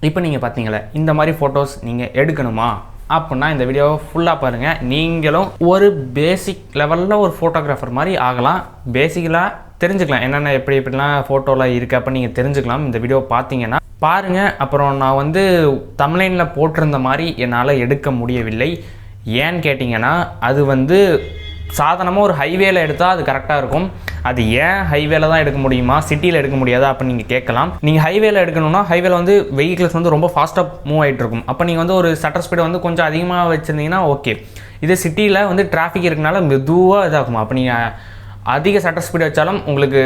இப்போ நீங்கள் பார்த்தீங்களே இந்த மாதிரி ஃபோட்டோஸ் நீங்கள் எடுக்கணுமா அப்படின்னா இந்த வீடியோவை ஃபுல்லாக பாருங்கள். நீங்களும் ஒரு பேசிக் லெவலில் ஒரு ஃபோட்டோகிராஃபர் மாதிரி ஆகலாம். பேசிக்கலாக தெரிஞ்சுக்கலாம் என்னென்ன எப்படிலாம் ஃபோட்டோலாம் இருக்குது அப்போ நீங்கள் தெரிஞ்சுக்கலாம். இந்த வீடியோ பார்த்தீங்கன்னா பாருங்கள். அப்புறம் நான் வந்து தமிழ்லைனில் போட்டிருந்த மாதிரி என்னால் எடுக்க முடியவில்லை. ஏன்னு கேட்டிங்கன்னா அது வந்து சாதாரணமாக ஒரு ஹைவேல எடுத்தால் அது கரெக்டாக இருக்கும். அது ஏன் ஹைவேல தான் எடுக்க முடியுமா, சிட்டியில் எடுக்க முடியாதா அப்படின்னு நீங்கள் கேட்கலாம். நீங்கள் ஹைவேல எடுக்கணும்னா ஹைவேல வந்து வெஹிக்கிள்ஸ் வந்து ரொம்ப ஃபாஸ்ட்டாக மூவ் ஆகிட்டு இருக்கும். அப்போ நீங்கள் வந்து ஒரு ஷட்டர் ஸ்பீடை வந்து கொஞ்சம் அதிகமாக வச்சுருந்தீங்கன்னா ஓகே. இதே சிட்டியில் வந்து டிராஃபிக் இருக்கனால மெதுவாக இதாகும். அப்போ நீங்கள் அதிக ஷட்டர் ஸ்பீடு வச்சாலும் உங்களுக்கு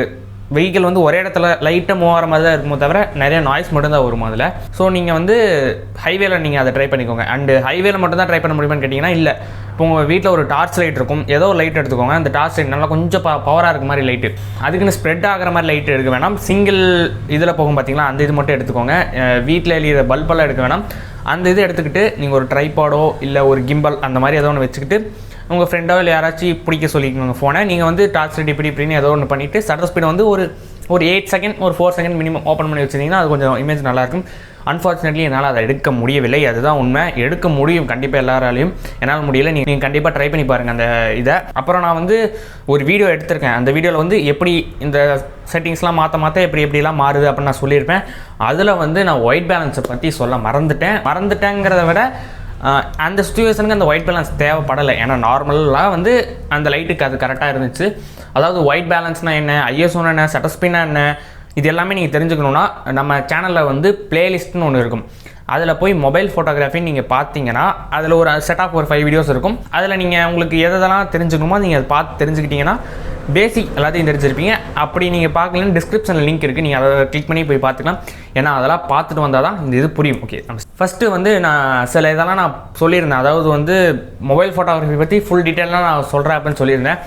வெஹிக்கிள் வந்து ஒரே இடத்துல லைட்டாக மூவ் ஆகிற மாதிரி தான் இருக்குமோ தவிர நிறைய நாய்ஸ் மட்டும் தான் வரும் அதில். ஸோ நீங்கள் வந்து ஹைவேல நீங்கள் அதை ட்ரை பண்ணிக்கோங்க. அண்டு ஹைவேல மட்டும் தான் ட்ரை பண்ண முடியுமான்னு கேட்டிங்கன்னா இல்லை. இப்போ உங்கள் வீட்டில் ஒரு டார்ச் லைட் இருக்கும், ஏதோ ஒரு லைட் எடுத்துக்கோங்க. அந்த டார்ச் லைட் நல்லா கொஞ்சம் பவராக இருக்க மாதிரி லைட்டு, அதுக்குன்னு ஸ்ப்ரெட் ஆகிற மாதிரி லைட் எடுக்க வேணாம். சிங்கிள் இதில் போகும் பார்த்தீங்களா, அந்த இது மட்டும் எடுத்துக்கோங்க. வீட்டில் எளிய பல்பெல்லாம் எடுக்க வேணாம். அந்த இது எடுத்துக்கிட்டு நீங்கள் ஒரு ட்ரைபாடோ இல்லை ஒரு கிம்பல் அந்த மாதிரி ஏதோ ஒன்று வச்சுக்கிட்டு உங்கள் ஃப்ரெண்டோ இல்லை யாராச்சும் பிடிக்க சொல்லிக்கோங்க ஃபோனை. நீங்கள் வந்து டார்ச் லைட் இப்படின்னு ஏதோ ஒன்று பண்ணிவிட்டு ஷட்டர் ஸ்பீடை வந்து ஒரு 8 செகண்ட் ஒரு 4 செகண்ட் மினிமம் ஓப்பன் பண்ணி வச்சுருந்தீங்கன்னா அது கொஞ்சம் இமேஜ் நல்லாயிருக்கும். அன்ஃபார்ச்சுனேட்லி என்னால் அதை எடுக்க முடியவில்லை. அதுதான் உண்மை. எடுக்க முடியும் கண்டிப்பாக எல்லாராலையும், என்னால் முடியலை. நீங்கள் கண்டிப்பாக ட்ரை பண்ணி பாருங்கள் அந்த இதை. அப்புறம் நான் வந்து ஒரு வீடியோ எடுத்திருக்கேன். அந்த வீடியோவில் வந்து எப்படி இந்த செட்டிங்ஸ்லாம் மாற்ற எப்படிலாம் மாறுது அப்படின்னு நான் சொல்லியிருப்பேன். அதில் வந்து நான் ஒயிட் பேலன்ஸை பற்றி சொல்ல மறந்துட்டேங்கிறத விட அந்த சுச்சுவேஷனுக்கு அந்த ஒயிட் பேலன்ஸ் தேவைப்படலை. ஏன்னா நார்மலாக வந்து அந்த லைட்டுக்கு அது கரெக்டாக இருந்துச்சு. அதாவது ஒயிட் பேலன்ஸ்னால் என்ன, ஐஎஸ்ஓனா என்ன, ஷட்டர் ஸ்பீட்னா என்ன, இது எல்லாமே நீங்கள் தெரிஞ்சுக்கணுன்னா நம்ம சேனலில் வந்து பிளேலிஸ்ட்னு ஒன்று இருக்கும். அதில் போய் மொபைல் ஃபோட்டோகிராஃபின்னு நீங்கள் பார்த்தீங்கன்னா அதில் ஒரு செட் ஆஃப் ஒரு 5 வீடியோஸ் இருக்கும். அதில் நீங்கள் உங்களுக்கு எதெல்லாம் தெரிஞ்சுக்கணுமோ நீங்கள் அதை பார்த்து தெரிஞ்சுக்கிட்டிங்கன்னா பேசிக் எல்லாத்தையும் தெரிஞ்சிருப்பீங்க. அப்படி நீங்கள் பார்க்கலன்னு டிஸ்கிரிப்ஷனில் லிங்க் இருக்குது, நீங்கள் அதை கிளிக் பண்ணி போய் பார்த்துக்கலாம். ஏன்னா அதெல்லாம் பார்த்துட்டு வந்தால் தான் இந்த இது புரியும். ஓகே, ஃபஸ்ட்டு வந்து நான் சில இதெல்லாம் நான் சொல்லியிருந்தேன். அதாவது வந்து மொபைல் ஃபோட்டோகிராஃபி பற்றி ஃபுல் டீட்டெயிலாக நான் சொல்கிறேன் அப்படின்னு சொல்லியிருந்தேன்.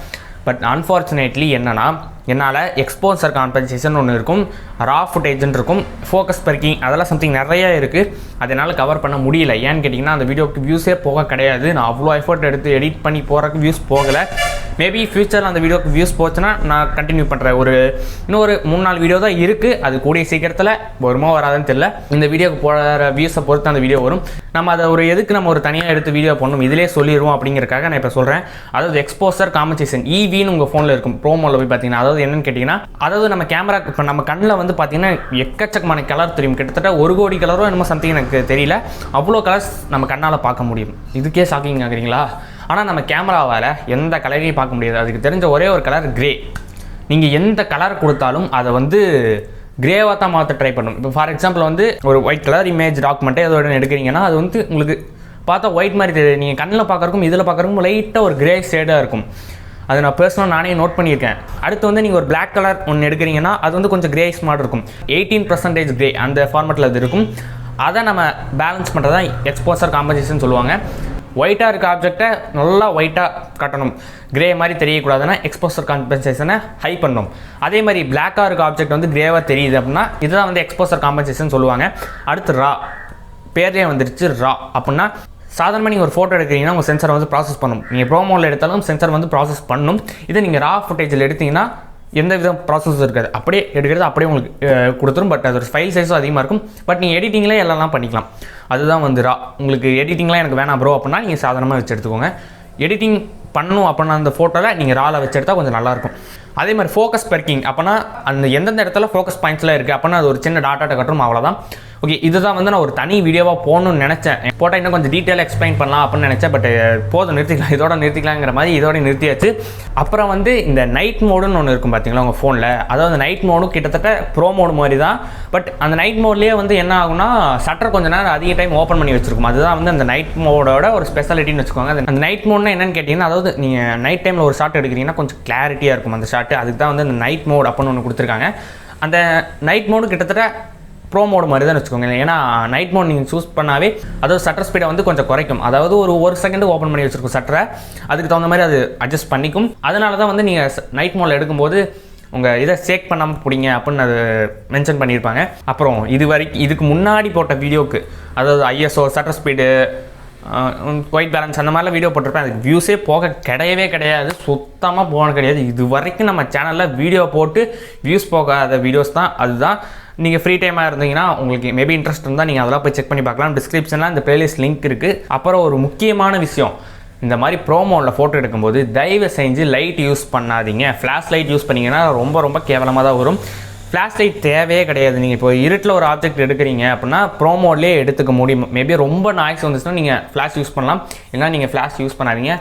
பட் அன்ஃபார்ச்சுனேட்லி என்னென்னா என்னால் எக்ஸ்போசர் காம்பன்சேஷன் ஒன்று இருக்கும், ரா ஃபுட்டேஜ்னு இருக்கும், ஃபோக்கஸ் பெர்க்கிங், அதெல்லாம் சம்திங் நிறைய இருக்குது. அதை என்னால் கவர் பண்ண முடியல. ஏன்னு கேட்டிங்கன்னா அந்த வீடியோக்கு வியூஸே போக கிடையாது. நான் அவ்வளோ எஃபர்ட் எடுத்து எடிட் பண்ணி போகிறதுக்கு வியூஸ் போகலை. மேபி ஃப்யூச்சரில் அந்த வீடியோக்கு வியூஸ் போச்சுன்னா நான் கண்டினியூ பண்ணுறேன். இன்னும் ஒரு 3-4 வீடியோ தான் இருக்குது. அது கூடிய சீக்கிரத்தில் வருமா வராதுன்னு தெரியல. இந்த வீடியோக்கு போகிற வியூஸை பொறுத்து அந்த வீடியோ வரும். நம்ம அதை எதுக்கு நம்ம ஒரு தனியாக எடுத்து வீடியோ பண்ணணும் இதிலே சொல்லிடுவோம் அப்படிங்கிறக்காக நான் இப்போ சொல்கிறேன். அதாவது எக்ஸ்போசர் காம்பன்சேஷன் ஈவின்னு உங்கள் ஃபோனில் இருக்கும். ப்ரோமோவில் போய் பார்த்தீங்கன்னா அதாவது என்னன்னு கேட்டிங்கன்னா, அதாவது நம்ம கேமரா இப்போ நம்ம கண்ணில் வந்து பார்த்தீங்கன்னா எக்கச்சக்கமான கலர் தெரியும். கிட்டத்தட்ட 1 கோடி கலரோ என்னமோ சம்திங் எனக்கு தெரியல. அவ்வளோ கலர்ஸ் நம்ம கண்ணால் பார்க்க முடியும். இதுக்கே ஷாக்கிங் ஆகுறீங்களா? ஆனால் நம்ம கேமராவால் எந்த கலரையும் பார்க்க முடியாது. அதுக்கு தெரிஞ்ச ஒரே ஒரு கலர் கிரே. நீங்கள் எந்த கலர் கொடுத்தாலும் அதை வந்து கிரேவாக தான் மாற்ற ட்ரை பண்ணணும். இப்போ ஃபார் எக்ஸாம்பிள் வந்து ஒரு ஒயிட் கலர் இமேஜ் டாக்குமெண்ட்டே அதோட எடுக்கிறீங்கன்னா அது வந்து உங்களுக்கு பார்த்தா ஒயிட் மாதிரி தெரியுது. நீங்கள் கண்ணில் பார்க்குறக்கும் இதில் பார்க்குறக்கும் லைட்டாக ஒரு கிரே ஷேடாக இருக்கும். அது நான் பர்சனலாக நானே நோட் பண்ணியிருக்கேன். அடுத்து வந்து நீங்கள் ஒரு பிளாக் கலர் ஒன்று எடுக்கிறீங்கன்னா அது வந்து கொஞ்சம் கிரேஸ் மாதிரி இருக்கும். 18% கிரே அந்த ஃபார்மெட்டில் அது இருக்கும். அதை நம்ம பேலன்ஸ் பண்ணுறது தான் எக்ஸ்போசர் காம்பன்சேஷன் சொல்லுவாங்க. ஒயிட்டாக இருக்க ஆப்ஜெக்டை நல்லா ஒயிட்டாக காட்டணும், கிரே மாதிரி தெரியக்கூடாதுன்னா எக்ஸ்போசர் காம்பன்சேஷனை ஹை பண்ணணும். அதே மாதிரி பிளாக்காக இருக்க ஆப்ஜெக்ட் வந்து கிரேவாக தெரியுது அப்படின்னா இதுதான் வந்து எக்ஸ்போசர் காம்பன்சேஷன் சொல்லுவாங்க. அடுத்து ரா, பேர்லேயே வந்துருச்சு ரா. அப்படின்னா சாதாரணமாக நீங்கள் ஒரு ஃபோட்டோ எடுக்கிறீங்கன்னா உங்கள் சென்சரை வந்து ப்ராசஸ் பண்ணணும். நீங்கள் ப்ரோமோவில் எடுத்தாலும் சென்சர் வந்து ப்ராசஸ் பண்ணணும். இதை நீங்கள் ரா ஃபுட்டேஜில் எடுத்திங்கன்னா எந்த வித ப்ராசஸ் இருக்காது. அப்படியே எடுக்கிறது அப்படியே உங்களுக்கு கொடுத்துரும். பட் அதோட ஃபைல் சைஸும் அதிகமாக இருக்கும். பட் நீங்கள் எடிட்டிங்லேயே எல்லாம் பண்ணிக்கலாம். அதுதான் வந்து ரா. உங்களுக்கு எடிட்டிங்லாம் எனக்கு வேணாம் ப்ரோ அப்படின்னா நீங்கள் சாதாரணமாக வச்சு எடுத்துக்கோங்க. எடிட்டிங் பண்ணணும் அப்படின்னா அந்த ஃபோட்டோவில் நீங்கள் ராவில் வச்சு எடுத்தால் கொஞ்சம் நல்லாயிருக்கும். அதே மாதிரி ஃபோக்கஸ் பெர்க்கிங் அப்படின்னா அந்த எந்தெந்த இடத்துல ஃபோக்கஸ் பாயிண்ட்ஸ்லாம் இருக்குது அப்படின்னா அது ஒரு சின்ன டாட்டாட்ட கட்டுரும், அவ்வளோதான். ஓகே, இதுதான் வந்து நான் ஒரு தனி வீடியோவாக போகணும்னு நினச்சேன். போட்டால் இன்னும் கொஞ்சம் டீட்டெயிலாக எக்ஸ்பிளைன் பண்ணலாம் அப்படின்னு நினச்சேன். பட் போதும், நிறுத்திக்கலாங்கிற மாதிரி இதோட நிறுத்தியாச்சு. அப்புறம் வந்து இந்த நைட் மோடுன்னு ஒன்று இருக்கும் பார்த்தீங்களா உங்கள் ஃபோனில். அதாவது நைட் மோடும் கிட்டத்தட்ட ப்ரோ மோடு மாதிரி தான். பட் அந்த நைட் மோட்லேயே வந்து என்ன ஆகும்னா ஷட்டர் கொஞ்சம் நேரம் அதிக டைம் ஓப்பன் பண்ணி வச்சிருக்கும். அதுதான் வந்து அந்த நைட் மோடோட ஒரு ஸ்பெஷாலிட்டின்னு வச்சுக்கோங்க. அந்த நைட் மோட்னா என்னன்னு கேட்டிங்கன்னா, அதாவது நீங்கள் நைட் டைமில் ஒரு ஷாட் எடுக்கிறீங்கன்னா கொஞ்சம் கிளாரிட்டியாக இருக்கும் அந்த ஷாட்டு. அதுக்கு தான் வந்து அந்த நைட் மோட் அப்படின்னு ஒன்று கொடுத்துருக்காங்க. அந்த நைட் மோடு கிட்டத்தட்ட ப்ரோ மோடு மாதிரி தான் வச்சுக்கோங்க. ஏன்னா நைட் மோட் நீங்கள் சூஸ் பண்ணாவே அதாவது ஷட்டர் ஸ்பீடை வந்து கொஞ்சம் குறைக்கும். அதாவது ஒரு செகண்ட் ஓப்பன் பண்ணி வச்சிருக்கும் ஷட்டரை, அதுக்கு தகுந்த மாதிரி அது அட்ஜஸ்ட் பண்ணிக்கும். அதனால தான் வந்து நீங்கள் நைட் மோடில் எடுக்கும்போது உங்கள் இதை சேக் பண்ணாமல் பிடிங்க அப்படின்னு அது மென்ஷன் பண்ணியிருப்பாங்க. அப்புறம் இதுக்கு முன்னாடி போட்ட வீடியோக்கு அதாவது ISO shutter speed white balance அந்த மாதிரிலாம் வீடியோ போட்டிருப்பேன். அதுக்கு வியூஸே போக கிடையாது, சுத்தமாக போக கிடையாது. இது வரைக்கும் நம்ம சேனலில் வீடியோ போட்டு வியூஸ் போகாத வீடியோஸ் தான். அதுதான் நீங்கள் ஃப்ரீ டைமாக இருந்தீங்கன்னா உங்களுக்கு மேபி இன்ட்ரெஸ்ட் இருந்தால் நீங்கள் அதெல்லாம் போய் செக் பண்ணி பார்க்கலாம். டிஸ்கிரிப்ஷனில் இந்த பிளேலிஸ்ட் லிங்க் இருக்குது. அப்புறம் ஒரு முக்கியமான விஷயம், இந்த மாதிரி ப்ரோமோவில் ஃபோட்டோ எடுக்கும்போது தயவு செஞ்சு லைட் யூஸ் பண்ணாதீங்க. ஃப்ளாஷ் லைட் யூஸ் பண்ணிங்கன்னா ரொம்ப ரொம்ப கேவலமாக தான் வரும். ஃப்ளாஷ் லைட் தேவையே கிடையாது. நீங்கள் இப்போ இருட்டில் ஒரு ஆப்ஜெக்ட் எடுக்கிறீங்க அப்படின்னா ப்ரோமோட்லேயே எடுத்துக்க முடியும். மேபி ரொம்ப நாய்ஸ் வந்துச்சுன்னா நீங்கள் ஃப்ளாஷ் யூஸ் பண்ணலாம், இல்லைனா நீங்கள் ஃப்ளாஷ் யூஸ் பண்ணாதீங்க.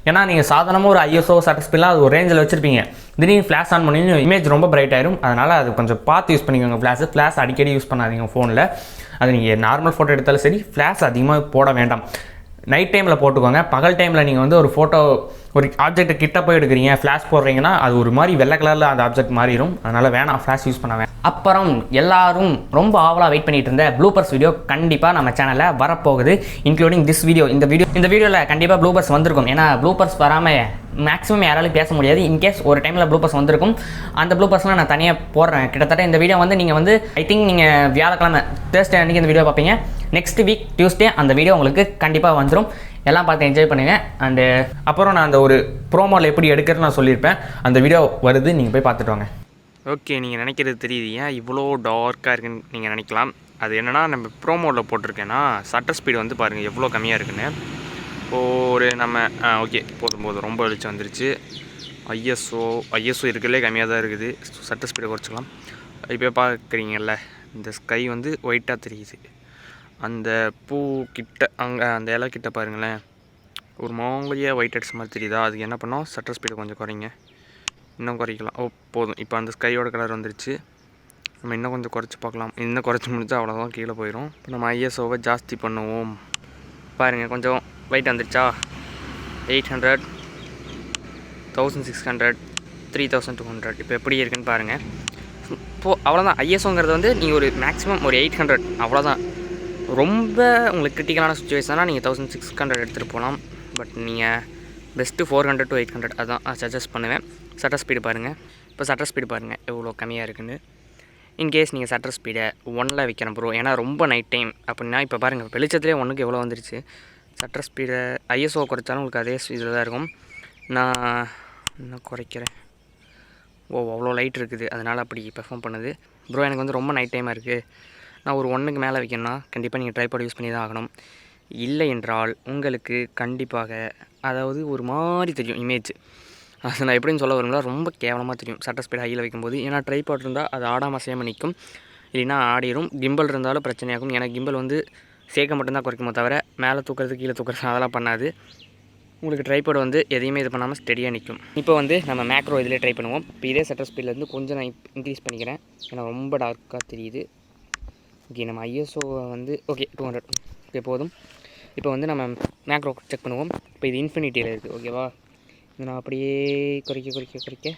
ஏன்னா நீங்கள் சாதாரணமாக ஒரு ஐஎஸ்ஓ ஷட்டர் ஸ்பீட்லாம் அது ஒரு ரேஞ்சில் வச்சுருப்பீங்க. திடீர்னு ஃப்ளாஷ் ஆன் பண்ணி இமேஜ் ரொம்ப பிரைட் ஆயிரும். அதனால் அது கொஞ்சம் பார்த்து யூஸ் பண்ணிக்கோங்க. ஃப்ளாஷ் அடிக்கடி யூஸ் பண்ணாதீங்க ஃபோனில். அது நீங்கள் நார்மல் ஃபோட்டோ எடுத்தாலும் சரி, ஃப்ளாஷ் அதிகமாக போட வேண்டாம். நைட் டைமில் போட்டுக்கோங்க. பகல் டைமில் நீங்கள் வந்து ஒரு ஃபோட்டோ ஒரு ஆப்ஜெக்ட் கிட்ட போய் எடுக்கிறீங்க, ஃப்ளாஷ் போடுறீங்கன்னா அது ஒரு மாதிரி வெள்ளை கலரில் அந்த ஆப்ஜெக்ட் மாறிடும். அதனால் வேணாம், ஃப்ளாஷ் யூஸ் பண்ண வேணாம். அப்புறம் எல்லாரும் ரொம்ப ஆவலாக வெயிட் பண்ணிட்டு இருந்த ப்ளூபர்ஸ் வீடியோ கண்டிப்பாக நம்ம சேனலில் வரப்போகுது. Including this video. இந்த வீடியோவில் கண்டிப்பாக ப்ளூபர்ஸ் வந்திருக்கும். ஏன்னா ப்ளூபர்ஸ் வராமல் மேக்ஸிமம் யாராலும் பேச முடியாது. இன்கேஸ் ஒரு டைமில் ப்ளூபர்ஸ் வந்திருக்கும். அந்த ப்ளூபர்ஸ்லாம் நான் தனியாக போடுறேன். கிட்டத்தட்ட இந்த வீடியோ வந்து நீங்கள் வந்து ஐ திங்க் நீங்கள் வியாழக்கிழமை தேர்ஸ்டே அன்றைக்கி இந்த வீடியோ பார்ப்பீங்க. நெக்ஸ்ட் வீக் டியூஸ்டே அந்த வீடியோ உங்களுக்கு கண்டிப்பாக வந்துடும். எல்லாம் பார்த்து என்ஜாய் பண்ணுங்கள். அண்டு அப்புறம் நான் அந்த ஒரு ப்ரோமோவில் எப்படி எடுக்கிறேன்னு நான் சொல்லியிருப்பேன். அந்த வீடியோ வருது, நீங்கள் போய் பார்த்துட்டு வாங்க. ஓகே, நீங்கள் நினைக்கிறது தெரியுது, ஏன் இவ்வளோ டார்க்காக இருக்குன்னு நீங்கள் நினைக்கலாம். அது என்னென்னா, நம்ம ப்ரோமோவில் போட்டிருக்கேன்னா ஷட்டர் ஸ்பீடு வந்து பாருங்கள் எவ்வளோ கம்மியாக இருக்குன்னு. ஒரு நம்ம ஓகே போதும் ரொம்ப வெளிச்சம் வந்துருச்சு. ஐஎஸ்ஓ இருக்கிறதுலே கம்மியாக தான் இருக்குது. ஷட்டர் ஸ்பீடை குறைச்சிக்கலாம். இப்போ பார்க்குறீங்கல்ல, இந்த ஸ்கை வந்து ஒயிட்டாக தெரியுது. அந்த பூ கிட்ட அங்கே அந்த இலை கிட்ட பாருங்களேன், ஒரு மாதிரியாக ஒயிட் ஹெட்ஸ் மாதிரி தெரியுதா. அதுக்கு என்ன பண்ணோம், ஷட்டர் ஸ்பீடை கொஞ்சம் குறைங்க. இன்னும் குறைக்கலாம். போதும். இப்போ அந்த ஸ்கையோட கலர் வந்துருச்சு. நம்ம இன்னும் கொஞ்சம் குறைச்சி பார்க்கலாம். இன்னும் குறைச்சி முடிச்சா அவ்வளோதான், கீழே போயிடும். இப்போ நம்ம ஐஎஸ்ஓவை ஜாஸ்தி பண்ணுவோம். பாருங்கள், கொஞ்சம் வெயிட் வந்துருச்சா. 800, 1600, 3200. இப்போ எப்படி இருக்குன்னு பாருங்கள். இப்போது அவ்வளோதான். ஐஎஸ்ஓங்கிறது வந்து நீங்கள் ஒரு மேக்ஸிமம் ஒரு 800 அவ்வளோதான். ரொம்ப உங்களுக்கு கிரிட்டிக்கலான சுச்சுவேஷனாக நீங்கள் 1600 எடுத்துகிட்டு போகலாம். பட் நீங்கள் பெஸ்ட்டு 400 to 800 அதுதான் சஜஸ்ட் பண்ணுவேன். ஷட்டர் ஸ்பீடு பாருங்கள். இப்போ ஷட்டர் ஸ்பீடு பாருங்கள் எவ்வளோ கம்மியாக இருக்குன்னு. இன்கேஸ் நீங்கள் ஷட்டர் ஸ்பீடை 1ல் வைக்கணும் ப்ரோ, ஏன்னா ரொம்ப நைட் டைம் அப்படின்னா. இப்போ பாருங்கள், வெளிச்சத்துலேயே 1க்கு எவ்வளோ வந்துருச்சு. ஷட்டர் ஸ்பீடை ஐஎஸ்ஓ குறைச்சாலும் உங்களுக்கு அதே இதில் தான் இருக்கும். நான் இன்னும் குறைக்கிறேன். அவ்வளோ லைட் இருக்குது, அதனால் அப்படி பெர்ஃபார்ம் பண்ணுது. ப்ரோ எனக்கு வந்து ரொம்ப நைட் டைமாக இருக்குது, நான் ஒரு 1க்கு மேலே வைக்கணும்னா கண்டிப்பாக நீங்கள் ட்ரைபாட் யூஸ் பண்ணி தான் ஆகணும். இல்லை என்றால் உங்களுக்கு கண்டிப்பாக அதாவது ஒரு மாதிரி தெரியும் இமேஜ். அது நான் எப்படின்னு சொல்ல வருங்களா, ரொம்ப கேவலமாக தெரியும் ஷட்டர் ஸ்பீட் ஹையில் வைக்கும்போது. ஏன்னா ட்ரைபாட் இருந்தால் அது ஆடாமல் அசையாமல் நிற்கும், இல்லைன்னா ஆடிடும். கிம்பல் இருந்தாலும் பிரச்சனையாகும். ஏன்னா கிம்பல் வந்து சேர்க்க மட்டும்தான் குறைக்குமோ தவிர மேலே தூக்கிறது கீழே தூக்கிறது அதெல்லாம் பண்ணாது. உங்களுக்கு ட்ரைபாட் வந்து எதையுமே இது பண்ணாமல் ஸ்டெடியாக நிற்கும். இப்போ வந்து நம்ம மேக்ரோ இதிலே ட்ரை பண்ணுவோம். இப்போ இதே ஷட்டர் ஸ்பீட்லேருந்து கொஞ்சம் நான் இன்க்ரீஸ் பண்ணிக்கிறேன், ஏன்னா ரொம்ப டார்க்காக தெரியுது. ஓகே, நம்ம ஐஎஸ்ஓ வந்து ஓகே 200 ஓகே போதும். இப்போ வந்து நம்ம மேக்ரோ செக் பண்ணுவோம். இப்போ இது இன்ஃபினிட்டியில் இருக்குது, ஓகேவா. இது நான் அப்படியே குறைக்க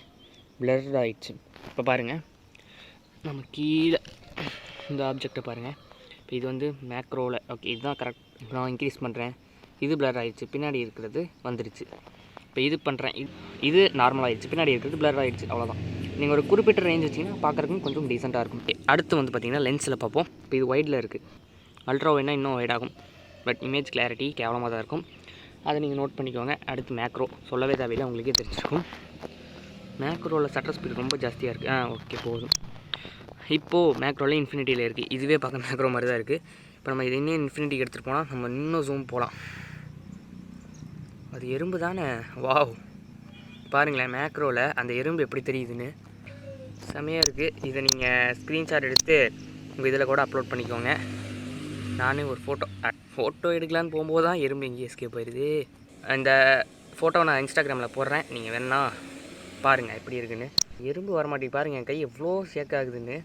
பிளர் ஆகிடுச்சு. இப்போ பாருங்கள், நம்ம கீழே இந்த ஆப்ஜெக்டை பாருங்கள். இப்போ இது வந்து மேக்ரோவில் ஓகே, இதுதான் கரெக்ட். நான் இன்க்ரீஸ் பண்ணுறேன், இது பிளர் ஆகிடுச்சு, பின்னாடி இருக்கிறது வந்துடுச்சு. இப்போ இது பண்ணுறேன், இது நார்மல் ஆகிடுச்சு, பின்னாடி இருக்கிறது பிளர் ஆகிடுச்சு. அவ்வளோதான். நீங்கள் ஒரு குறிப்பிட்ட ரேஞ்ச் வச்சிங்கன்னா பார்க்குறதுக்கும் கொஞ்சம் டீசெண்டாக இருக்கும். அடுத்து வந்து பார்த்திங்கன்னா லென்ஸில் பார்ப்போம். இப்போ இது வைடில் இருக்குது. அல்ட்ரா வைட்னா இன்னும் வைட் ஆகும். பட் இமேஜ் கிளாரிட்டி கேவலமாக தான் இருக்கும், அதை நீங்கள் நோட் பண்ணிக்கோங்க. அடுத்து மேக்ரோ சொல்லவே தேவையில்லை, உங்களுக்கே தெரிஞ்சிருக்கும். மேக்ரோவில் ஷட்டர் ஸ்பீடு ரொம்ப ஜாஸ்தியாக இருக்குது. ஓகே போதும். இப்போது மேக்ரோவில் இன்ஃபினிட்டியில் இருக்குது. இதுவே பார்க்க மேக்ரோ மாதிரி தான் இருக்குது. இப்போ நம்ம இது இன்னும் இன்ஃபினிட்டிக்கு எடுத்துகிட்டு போனால் நம்ம இன்னும் ஜூம் போகலாம். அது எறும்பு தானே, வாவ். பாருங்களேன் மேக்ரோவில் அந்த எறும்பு எப்படி தெரியுதுன்னு, செமையாக இருக்குது. இதை நீங்கள் ஸ்க்ரீன்ஷாட் எடுத்து உங்கள் இதில் கூட அப்லோட் பண்ணிக்கோங்க. நானே ஒரு ஃபோட்டோ எடுக்கலான்னு போகும்போது தான் எறும்பு எங்கேயும் எஸ்கேப் போயிடுது. அந்த ஃபோட்டோவை நான் இன்ஸ்டாகிராமில் போடுறேன், நீங்கள் வேணா பாருங்கள் எப்படி இருக்குன்னு. எறும்பு வரமாட்டேங்குது பாருங்கள், என் கை எவ்வளோ ஷேக் ஆகுதுன்னு.